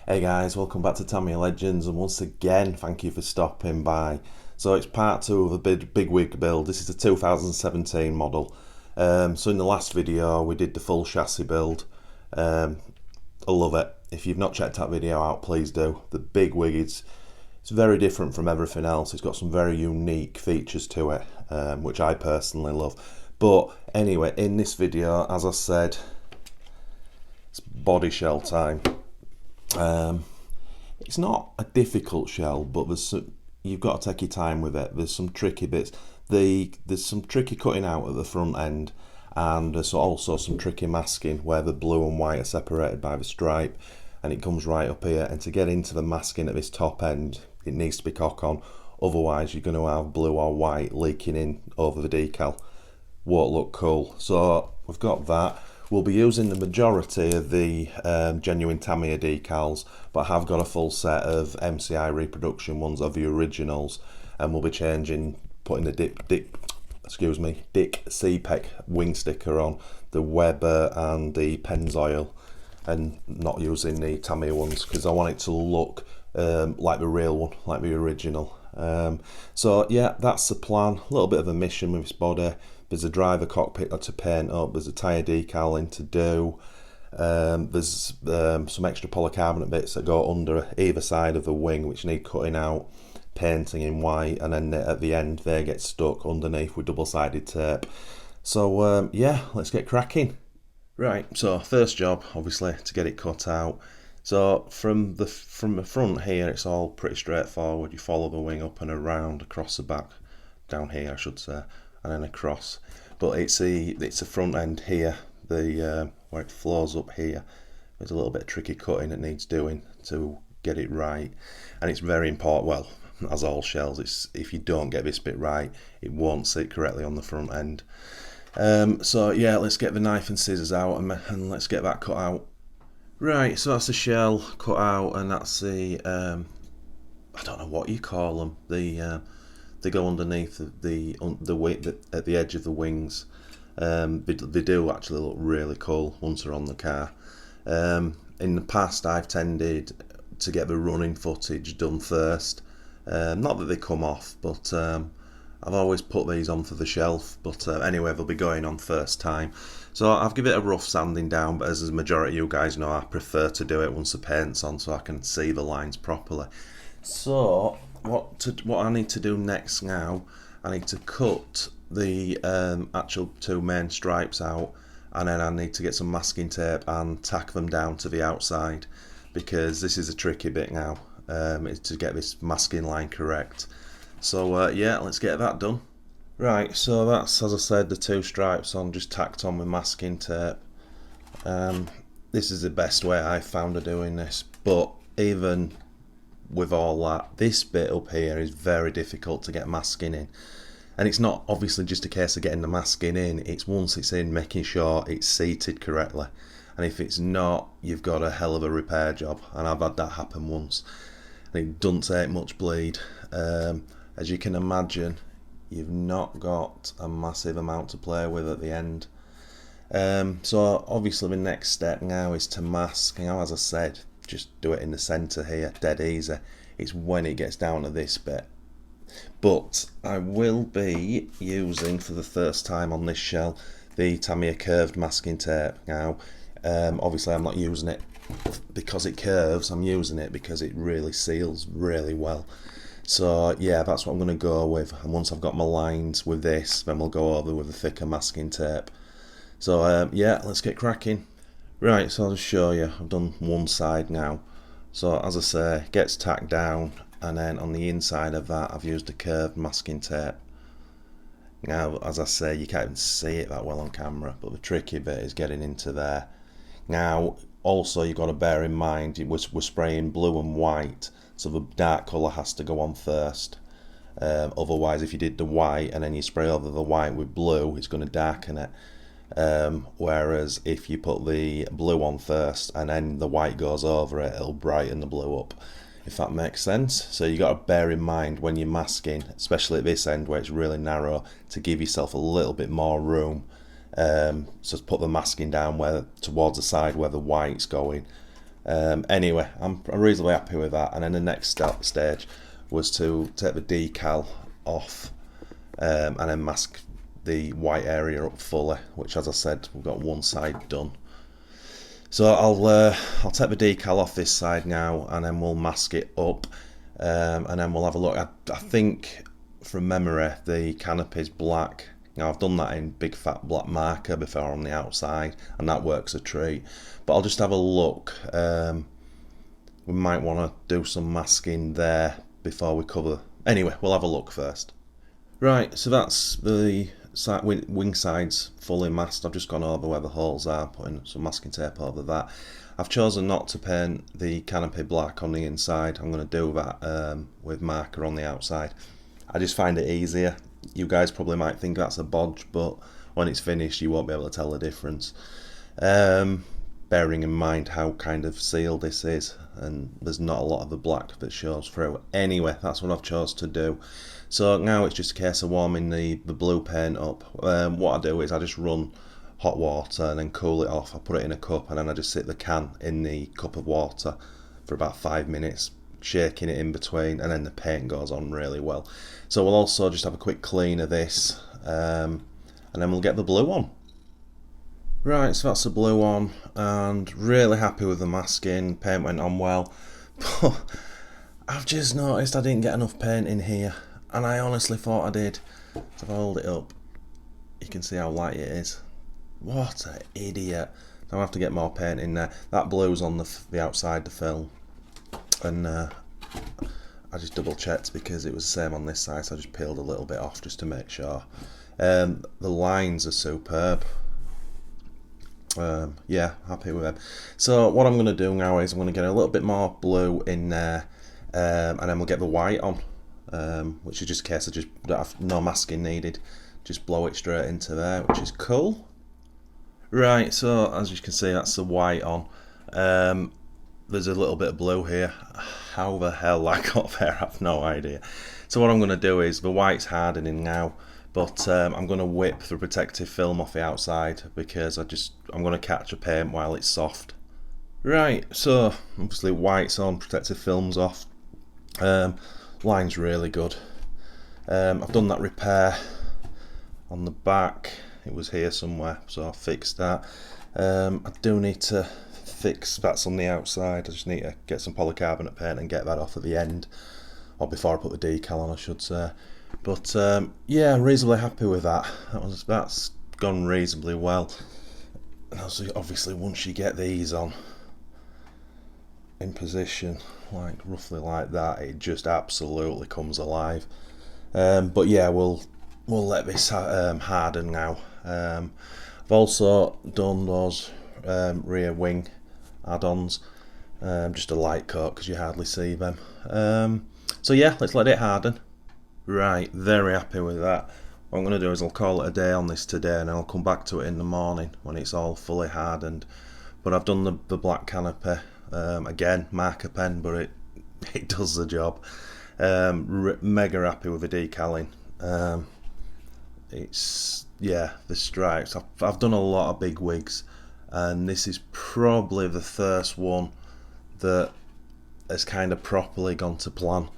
Hey guys, welcome back to Tamiya Legends, and once again, thank you for stopping by. So it's part two of a big wig build. This is a 2017 model. So in the last video, we did the full chassis build. I love it. If you've not checked that video out, please do. The big wig it's very different from everything else. It's got some very unique features to it, which I personally love. But anyway, in this video, as I said, it's body shell time. It's not a difficult shell, but you've got to take your time with it. There's some tricky bits. There's some tricky cutting out at the front end, and there's also some tricky masking where the blue and white are separated by the stripe, and it comes right up here. And to get into the masking at this top end, it needs to be cock on. Otherwise, you're going to have blue or white leaking in over the decal. Won't look cool. So we've got that. We'll be using the majority of the genuine Tamiya decals, but I have got a full set of MCI reproduction ones of the originals, and we'll be putting the Dick CPEC wing sticker on, the Weber and the Pennzoil, and not using the Tamiya ones because I want it to look like the real one, like the original. So yeah, that's the plan. A little bit of a mission with this body. There's a driver cockpit to paint up, there's a tyre decaling to do, there's some extra polycarbonate bits that go under either side of the wing which need cutting out, painting in white, and then at the end they get stuck underneath with double-sided tape. So yeah, let's get cracking. Right, so first job obviously to get it cut out. So from the front here it's all pretty straightforward. You follow the wing up and around across the back, down here I should say, and then across. But it's the front end here, the where it flows up here. There's a little bit of tricky cutting that needs doing to get it right, and it's very important. Well, as all shells, it's if you don't get this bit right, it won't sit correctly on the front end. So yeah, let's get the knife and scissors out and let's get that cut out. Right, so that's the shell cut out, and that's the I don't know what you call them. They go underneath the at the edge of the wings. They do actually look really cool once they're on the car. In the past, I've tended to get the running footage done first. Not that they come off, but I've always put these on for the shelf. But anyway, they'll be going on first time. So I've given it a rough sanding down, but as the majority of you guys know, I prefer to do it once the paint's on so I can see the lines properly. So what I need to do next now, I need to cut the actual two main stripes out, and then I need to get some masking tape and tack them down to the outside, because this is a tricky bit now, is to get this masking line correct. So yeah, let's get that done. Right, so that's, as I said, the two stripes on, just tacked on with masking tape. This is the best way I've found of doing this, but even with all that, this bit up here is very difficult to get masking in, and it's not obviously just a case of getting the masking in, it's once it's in, making sure it's seated correctly, and if it's not, you've got a hell of a repair job, and I've had that happen once, and it doesn't take much bleed. As you can imagine, you've not got a massive amount to play with at the end. So obviously the next step now is to mask. As I said, just do it in the centre here, dead easy. It's when it gets down to this bit. But I will be using, for the first time on this shell, the Tamiya curved masking tape. Now, obviously I'm not using it because it curves, I'm using it because it really seals really well. So yeah, that's what I'm going to go with, and once I've got my lines with this, then we'll go over with a thicker masking tape. So yeah, let's get cracking. Right, so I'll just show you, I've done one side now. So as I say, it gets tacked down, and then on the inside of that I've used a curved masking tape. Now, as I say, you can't even see it that well on camera, but the tricky bit is getting into there. Now, also you've got to bear in mind, we're spraying blue and white, so the dark colour has to go on first. Otherwise, if you did the white and then you spray over the white with blue, it's going to darken it. Whereas if you put the blue on first and then the white goes over it, it'll brighten the blue up, if that makes sense. So you got to bear in mind when you're masking, especially at this end where it's really narrow, to give yourself a little bit more room. So put the masking down towards the side where the white's going, Anyway, I'm reasonably happy with that. And then the next stage was to take the decal off and then mask the white area up fully, which, as I said, we've got one side done. So I'll take the decal off this side now, and then we'll mask it up, and then we'll have a look. I think from memory the canopy's black. Now I've done that in big fat black marker before on the outside, and that works a treat. But I'll just have a look. We might want to do some masking there before we cover. Anyway, we'll have a look first. Right, so that's the wing sides fully masked. I've just gone over where the holes are, putting some masking tape over that. I've chosen not to paint the canopy black on the inside. I'm going to do that with marker on the outside. I just find it easier. You guys probably might think that's a bodge, but when it's finished you won't be able to tell the difference. Bearing in mind how kind of sealed this is, and there's not a lot of the black that shows through. Anyway, that's what I've chose to do. So now it's just a case of warming the blue paint up. What I do is I just run hot water and then cool it off. I put it in a cup and then I just sit the can in the cup of water for about 5 minutes, shaking it in between, and then the paint goes on really well. So we'll also just have a quick clean of this, and then we'll get the blue on. Right, so that's the blue on, and really happy with the masking. Paint went on well, but I've just noticed I didn't get enough paint in here, and I honestly thought I did. So if I hold it up, you can see how light it is. What an idiot. I'll have to get more paint in there. That blue's on the outside the film, and I just double checked because it was the same on this side, so I just peeled a little bit off just to make sure. The lines are superb. Yeah, happy with them. So what I'm going to do now is I'm going to get a little bit more blue in there, and then we'll get the white on, which is just a case of just don't have no masking needed, just blow it straight into there, which is cool. Right, so as you can see, that's the white on. There's a little bit of blue here. How the hell that got there, I have no idea. So what I'm going to do is, the white's hardening now, but I'm going to whip the protective film off the outside because I'm going to catch a paint while it's soft. Right, so obviously white's on, protective film's off. Line's really good. I've done that repair on the back. It was here somewhere, so I fixed that. I do need to fix that's on the outside. I just need to get some polycarbonate paint and get that off at the end, or before I put the decal on, I should say. But yeah, reasonably happy with that. That's gone reasonably well. And obviously once you get these on in position, like roughly like that, it just absolutely comes alive. But yeah, we'll let this harden now. I've also done those rear wing add-ons, just a light coat because you hardly see them. So yeah, let's let it harden. Right, very happy with that. What I'm going to do is I'll call it a day on this today, and I'll come back to it in the morning when it's all fully hardened. But I've done the black canopy, again, marker pen, but it does the job. Mega happy with the decaling. It's, yeah, the stripes. I've done a lot of big wigs, and this is probably the first one that has kind of properly gone to plan.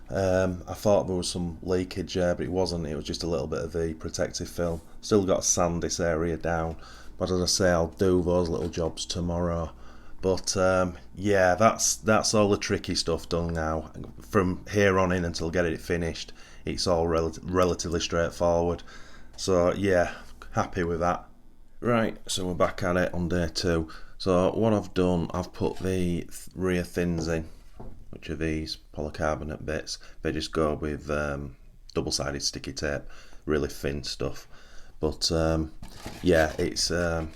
I thought there was some leakage there, but it wasn't. It was just a little bit of the protective film. Still got to sand this area down, but as I say, I'll do those little jobs tomorrow. But yeah, that's all the tricky stuff done now. From here on in until get it finished, it's all relatively straightforward. So yeah, happy with that. Right, so we're back at it on day 2. So what I've done, I've put the rear thins in, which are these polycarbonate bits. They just go with double-sided sticky tape, really thin stuff. But yeah, it's they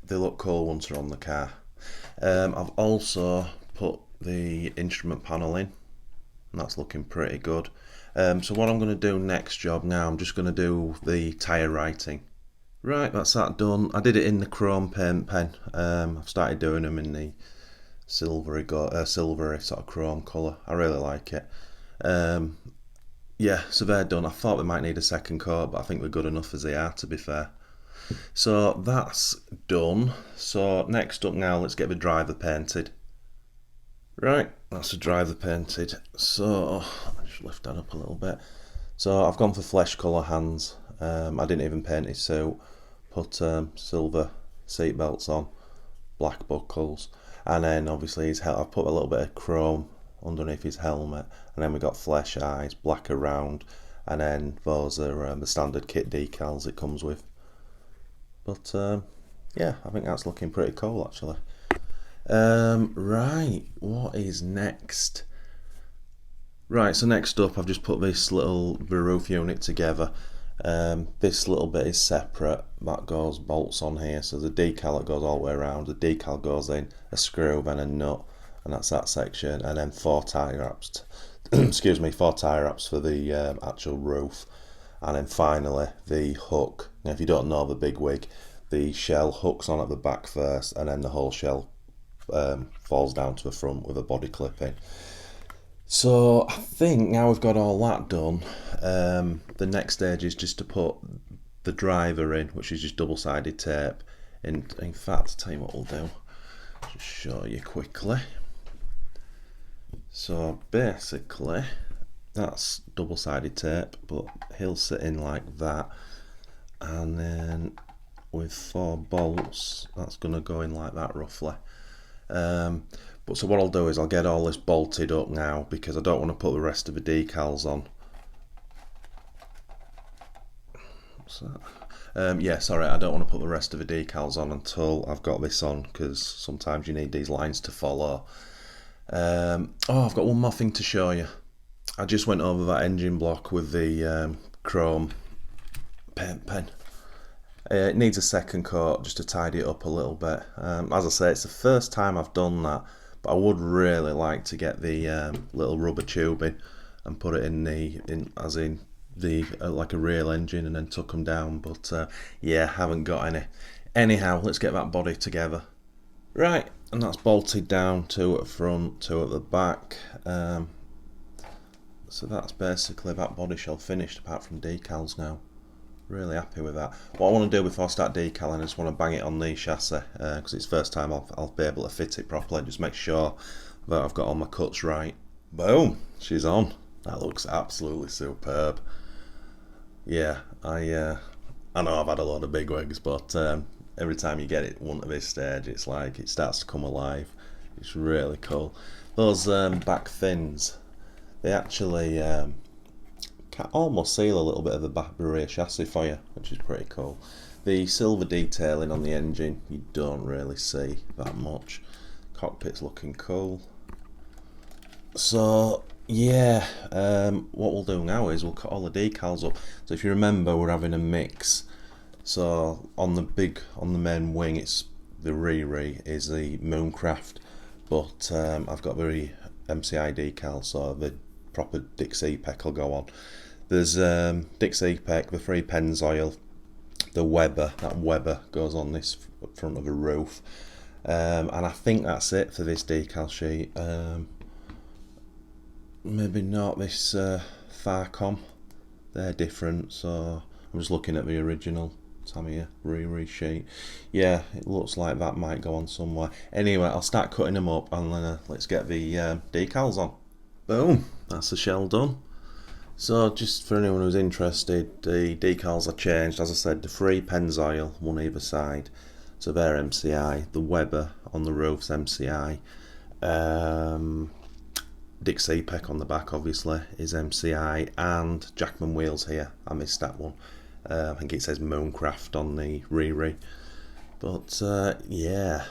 look cool once they're on the car. I've also put the instrument panel in, and that's looking pretty good. So what I'm going to do next job now, I'm just going to do the tyre writing. Right, that's that done. I did it in the chrome paint pen. I've started doing them in the silvery sort of chrome colour. I really like it. Yeah, so they're done. I thought we might need a second coat, but I think they're good enough as they are, to be fair. So that's done. So next up now, let's get the driver painted. Right, that's the driver painted. So, I just lift that up a little bit. So I've gone for flesh colour hands. I didn't even paint his suit. Put silver seat belts on, black buckles, and then obviously I've put a little bit of chrome underneath his helmet, and then we got flesh eyes, black around, and then those are the standard kit decals it comes with. But yeah, I think that's looking pretty cool actually. Right, what is next? Right, so next up I've just put this little roof unit together. This little bit is separate, that goes bolts on here, so the decal that goes all the way around, the decal goes in, a screw, then a nut, and that's that section, and then 4 tie wraps, excuse me, 4 tie wraps for the actual roof, and then finally the hook. Now if you don't know the BigWig, the shell hooks on at the back first, and then the whole shell falls down to the front with a body clipping. So I think now we've got all that done, the next stage is just to put the driver in, which is just double-sided tape. In fact, I'll tell you what we'll do, just show you quickly. So basically that's double-sided tape, but he'll sit in like that, and then with 4 bolts that's going to go in like that roughly. But so what I'll do is I'll get all this bolted up now, because I don't want to put the rest of the decals on. Yeah, sorry, I don't want to put the rest of the decals on until I've got this on, because sometimes you need these lines to follow. Oh, I've got one more thing to show you. I just went over that engine block with the chrome paint pen. It needs a second coat just to tidy it up a little bit. As I say, it's the first time I've done that, but I would really like to get the little rubber tubing and put it in the like a real engine, and then tuck them down. But yeah, haven't got any. Anyhow, let's get that body together. Right, and that's bolted down, 2 at the front, 2 at the back. So that's basically that body shell finished, apart from decals now. Really happy with that. What I want to do before I start decaling, I just want to bang it on the chassis, because it's the first time I'll be able to fit it properly, and just make sure that I've got all my cuts right. Boom, she's on. That looks absolutely superb. Yeah, I know I've had a lot of BigWigs, but every time you get it one at this stage, it's like it starts to come alive. It's really cool. Those back fins, they actually can almost seal a little bit of the rear chassis for you, which is pretty cool. The silver detailing on the engine you don't really see that much. Cockpit's looking cool. So yeah, what we'll do now is we'll cut all the decals up. So if you remember, we're having a mix. So on the main wing, it's the Riri is the Mooncraft, but I've got the MCI decal, so the proper Dixie Peck will go on. There's Dixie Peck, the 3 Pennzoil, the Weber. That Weber goes on this front of the roof, and I think that's it for this decal sheet. Maybe not this Farcom. They're different, so I'm just looking at the original Tamiya Riri sheet. Yeah, it looks like that might go on somewhere. Anyway, I'll start cutting them up, and then let's get the decals on. Boom, that's the shell done. So just for anyone who's interested, the decals are changed. As I said, the 3 Pennzoil, one either side, so they're MCI. The Weber on the roof's MCI. Dixie Peck on the back obviously is MCI, and Jackman wheels here. I missed that one. I think it says Mooncraft on the Riri. But yeah,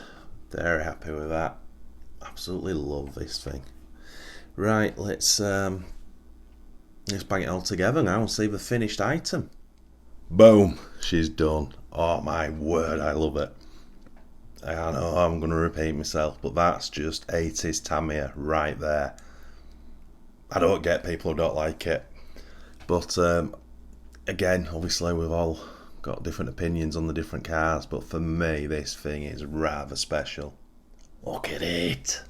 very happy with that. Absolutely love this thing. Right, let's bang it all together now and see the finished item. Boom, she's done. Oh my word, I love it. I know I'm going to repeat myself, but that's just 80s Tamiya right there. I don't get people who don't like it, but again, obviously we've all got different opinions on the different cars, but for me this thing is rather special. Look at it.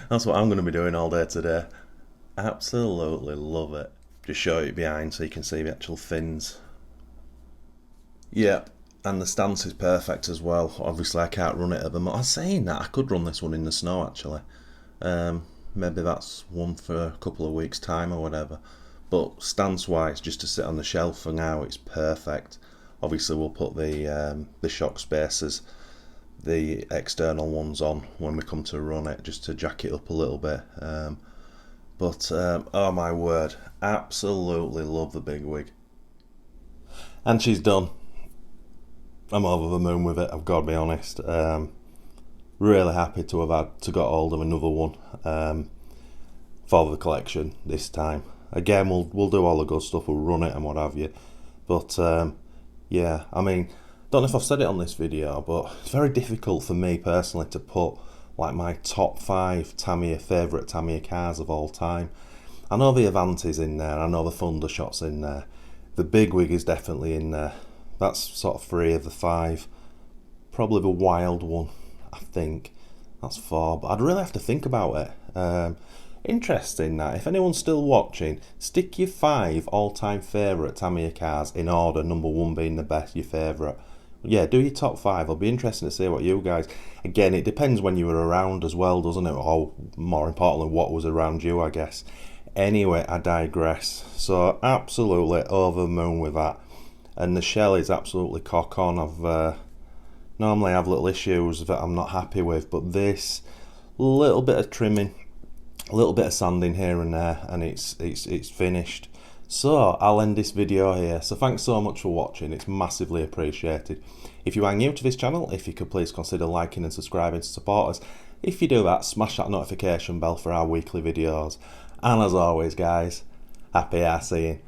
That's what I'm going to be doing all day today. Absolutely love it. Just show it behind so you can see the actual fins. Yeah, And the stance is perfect as well. Obviously I can't run it at the moment. I'm saying that, I could run this one in the snow actually. Maybe that's one for a couple of weeks time or whatever. But stance wise, just to sit on the shelf for now, it's perfect. Obviously we'll put the shock spacers, the external ones on when we come to run it, just to jack it up a little bit. But oh my word, absolutely love the BigWig. And she's done. I'm over the moon with it, I've got to be honest. Really happy to have got hold of another one for the collection this time. Again, we'll do all the good stuff, we'll run it and what have you. But yeah, I mean, don't know if I've said it on this video, but it's very difficult for me personally to put like my top 5 favourite Tamiya cars of all time. I know the Avanti's in there, I know the Thundershot's in there, the BigWig is definitely in there. That's sort of 3 of the 5. Probably the Wild one, I think. That's 4, but I'd really have to think about it. Interesting that. If anyone's still watching, stick your 5 all-time favourite Tamiya cars in order, number 1 being the best, your favourite. Yeah, do your top 5. It'll be interesting to see what you guys... Again, it depends when you were around as well, doesn't it? Or more importantly, what was around you, I guess. Anyway, I digress. So, absolutely over the moon with that. And the shell is absolutely cock on. I've normally have little issues that I'm not happy with, but this little bit of trimming, a little bit of sanding here and there, and it's finished. So I'll end this video here. So thanks so much for watching, it's massively appreciated. If you are new to this channel, if you could please consider liking and subscribing to support us. If you do that, smash that notification bell for our weekly videos. And as always guys, happy arseeing.